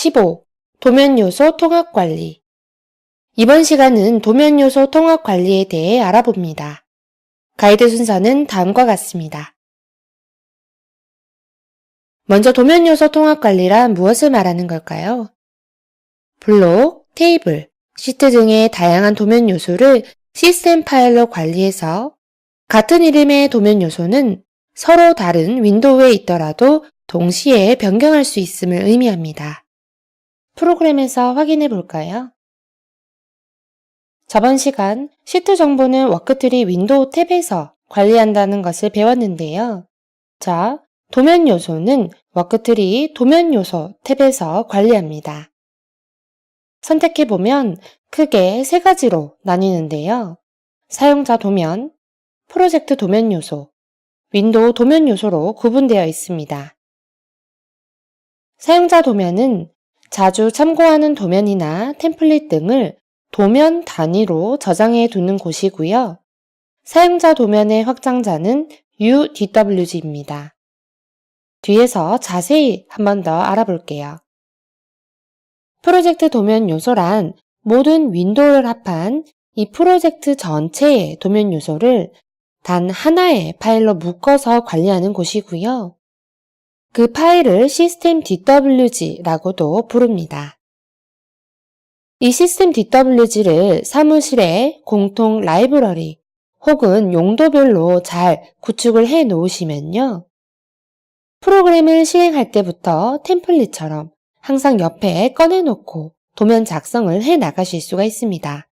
15. 도면 요소 통합 관리. 이번 시간은 도면 요소 통합 관리에 대해 알아봅니다. 가이드 순서는 다음과 같습니다. 먼저 도면 요소 통합 관리란 무엇을 말하는 걸까요? 블록, 테이블, 시트 등의 다양한 도면 요소를 시스템 파일로 관리해서 같은 이름의 도면 요소는 서로 다른 윈도우에 있더라도 동시에 변경할 수 있음을 의미합니다. 프로그램에서 확인해 볼까요? 저번 시간 시트 정보는 워크트리 윈도우 탭에서 관리한다는 것을 배웠는데요. 자, 도면 요소는 워크트리 도면 요소 탭에서 관리합니다. 선택해보면 크게 세 가지로 나뉘는데요. 사용자 도면, 프로젝트 도면 요소, 윈도우 도면 요소로 구분되어 있습니다. 사용자 도면은 자주 참고하는 도면이나 템플릿 등을 도면 단위로 저장해 두는 곳이고요. 사용자 도면의 확장자는 UDWG입니다. 뒤에서 자세히 한 번 더 알아볼게요. 프로젝트 도면 요소란 모든 윈도우를 합한 이 프로젝트 전체의 도면 요소를 단 하나의 파일로 묶어서 관리하는 곳이고요. 그 파일을 시스템 DWG라고도 부릅니다. 이 시스템 DWG를 사무실의 공통 라이브러리 혹은 용도별로 잘 구축을 해 놓으시면요. 프로그램을 실행할 때부터 템플릿처럼 항상 옆에 꺼내놓고 도면 작성을 해 나가실 수가 있습니다.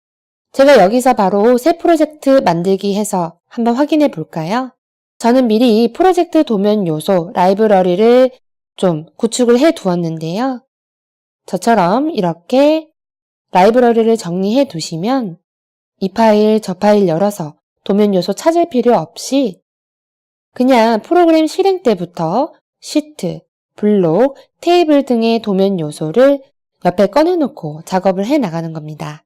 제가 여기서 바로 새 프로젝트 만들기 해서 한번 확인해 볼까요? 저는 미리 프로젝트 도면 요소 라이브러리를 좀 구축을 해 두었는데요. 저처럼 이렇게 라이브러리를 정리해 두시면 이 파일 저 파일 열어서 도면 요소 찾을 필요 없이 그냥 프로그램 실행 때부터 시트, 블록, 테이블 등의 도면 요소를 옆에 꺼내놓고 작업을 해 나가는 겁니다.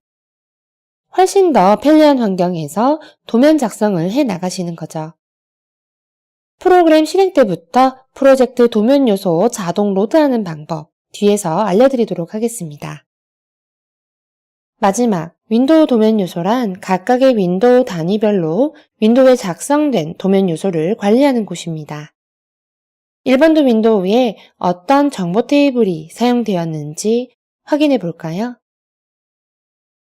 훨씬 더 편리한 환경에서 도면 작성을 해 나가시는 거죠. 프로그램 실행 때부터 프로젝트 도면 요소 자동 로드하는 방법 뒤에서 알려드리도록 하겠습니다. 마지막, 윈도우 도면 요소란 각각의 윈도우 단위별로 윈도우에 작성된 도면 요소를 관리하는 곳입니다. 일반도 윈도우에 어떤 정보 테이블이 사용되었는지 확인해 볼까요?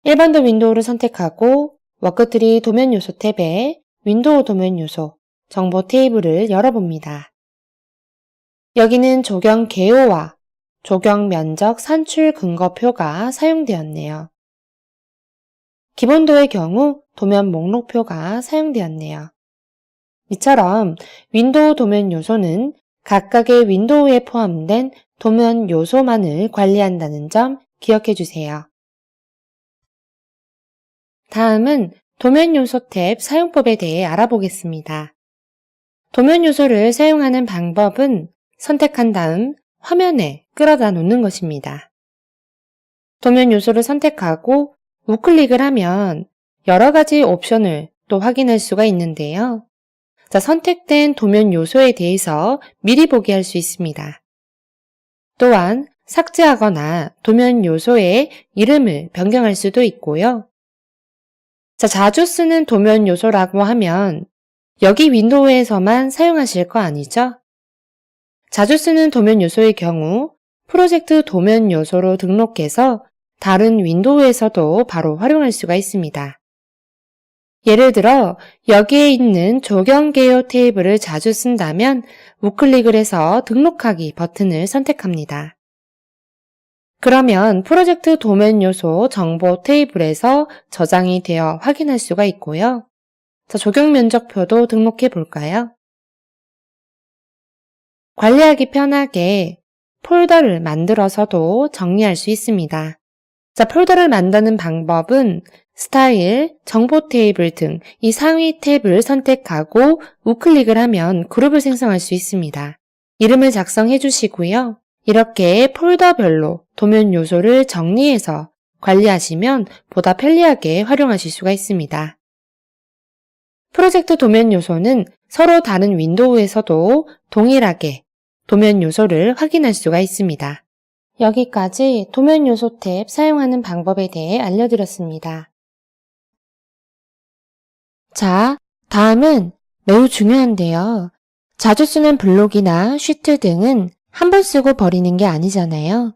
일반도 윈도우를 선택하고 워크트리 도면 요소 탭에 윈도우 도면 요소 정보 테이블을 열어봅니다. 여기는 조경 개요와 조경 면적 산출 근거표가 사용되었네요. 기본도의 경우 도면 목록표가 사용되었네요. 이처럼 윈도우 도면 요소는 각각의 윈도우에 포함된 도면 요소만을 관리한다는 점 기억해 주세요. 다음은 도면 요소 탭 사용법에 대해 알아보겠습니다. 도면 요소를 사용하는 방법은 선택한 다음 화면에 끌어다 놓는 것입니다. 도면 요소를 선택하고 우클릭을 하면 여러 가지 옵션을 또 확인할 수가 있는데요. 자, 선택된 도면 요소에 대해서 미리 보기 할 수 있습니다. 또한 삭제하거나 도면 요소의 이름을 변경할 수도 있고요. 자, 자주 쓰는 도면 요소라고 하면 여기 윈도우에서만 사용하실 거 아니죠? 자주 쓰는 도면 요소의 경우 프로젝트 도면 요소로 등록해서 다른 윈도우에서도 바로 활용할 수가 있습니다. 예를 들어 여기에 있는 조경 개요 테이블을 자주 쓴다면 우클릭을 해서 등록하기 버튼을 선택합니다. 그러면 프로젝트 도면 요소 정보 테이블에서 저장이 되어 확인할 수가 있고요. 자, 조경 면적표도 등록해 볼까요? 관리하기 편하게 폴더를 만들어서도 정리할 수 있습니다. 자, 폴더를 만드는 방법은 스타일, 정보 테이블 등 이 상위 탭을 선택하고 우클릭을 하면 그룹을 생성할 수 있습니다. 이름을 작성해 주시고요. 이렇게 폴더별로 도면 요소를 정리해서 관리하시면 보다 편리하게 활용하실 수가 있습니다. 프로젝트 도면 요소는 서로 다른 윈도우에서도 동일하게 도면 요소를 확인할 수가 있습니다. 여기까지 도면 요소 탭 사용하는 방법에 대해 알려드렸습니다. 자, 다음은 매우 중요한데요. 자주 쓰는 블록이나 쉬트 등은 한 번 쓰고 버리는 게 아니잖아요.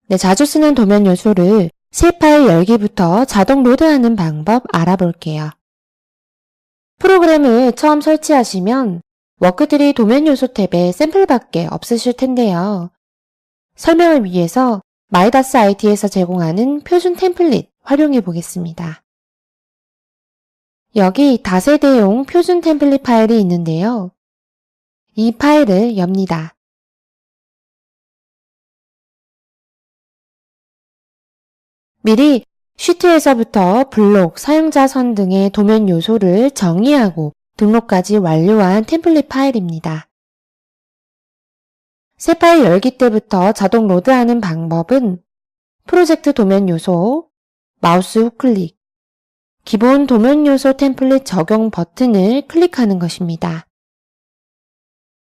네, 자주 쓰는 도면 요소를 새 파일 열기부터 자동 로드하는 방법 알아볼게요. 프로그램을 처음 설치하시면 워크트리 도면 요소 탭에 샘플밖에 없으실 텐데요. 설명을 위해서 마이다스IT에서 제공하는 표준 템플릿 활용해 보겠습니다. 여기 다세대용 표준 템플릿 파일이 있는데요. 이 파일을 엽니다. 미리 쉬트에서부터 블록, 사용자 선 등의 도면 요소를 정의하고 등록까지 완료한 템플릿 파일입니다. 새 파일 열기 때부터 자동 로드하는 방법은 프로젝트 도면 요소, 마우스 우클릭, 기본 도면 요소 템플릿 적용 버튼을 클릭하는 것입니다.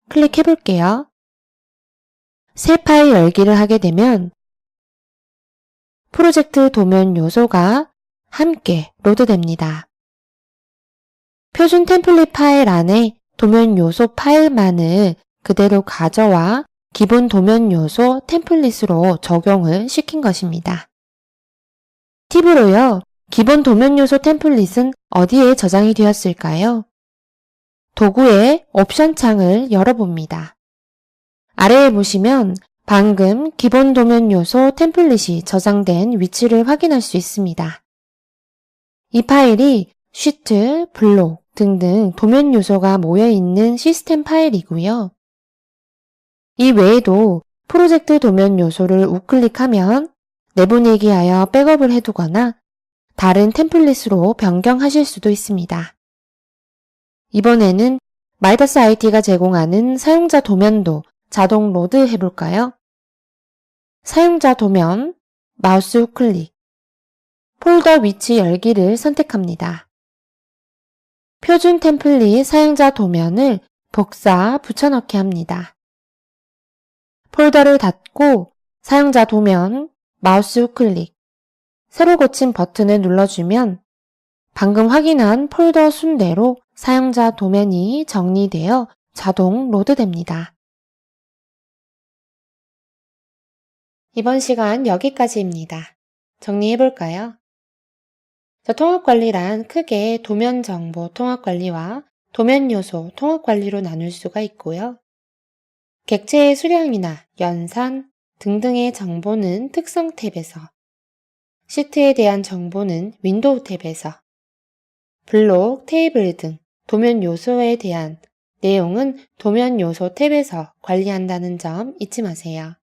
클릭해 볼게요. 새 파일 열기를 하게 되면 프로젝트 도면 요소가 함께 로드됩니다. 표준 템플릿 파일 안에 도면 요소 파일만을 그대로 가져와 기본 도면 요소 템플릿으로 적용을 시킨 것입니다. 팁으로요. 기본 도면 요소 템플릿은 어디에 저장이 되었을까요? 도구의 옵션 창을 열어봅니다. 아래에 보시면 방금 기본 도면 요소 템플릿이 저장된 위치를 확인할 수 있습니다. 이 파일이 쉬트, 블록 등등 도면 요소가 모여있는 시스템 파일이고요. 이 외에도 프로젝트 도면 요소를 우클릭하면 내보내기하여 백업을 해두거나 다른 템플릿으로 변경하실 수도 있습니다. 이번에는 마이다스IT가 제공하는 사용자 도면도 자동 로드 해볼까요? 사용자 도면, 마우스 우클릭, 폴더 위치 열기를 선택합니다. 표준 템플릿 사용자 도면을 복사 붙여넣기 합니다. 폴더를 닫고 사용자 도면, 마우스 우클릭, 새로 고친 버튼을 눌러주면 방금 확인한 폴더 순대로 사용자 도면이 정리되어 자동 로드됩니다. 이번 시간 여기까지입니다. 정리해볼까요? 통합관리란 크게 도면 정보 통합관리와 도면 요소 통합관리로 나눌 수가 있고요. 객체의 수량이나 연산 등등의 정보는 특성 탭에서, 시트에 대한 정보는 윈도우 탭에서, 블록, 테이블 등 도면 요소에 대한 내용은 도면 요소 탭에서 관리한다는 점 잊지 마세요.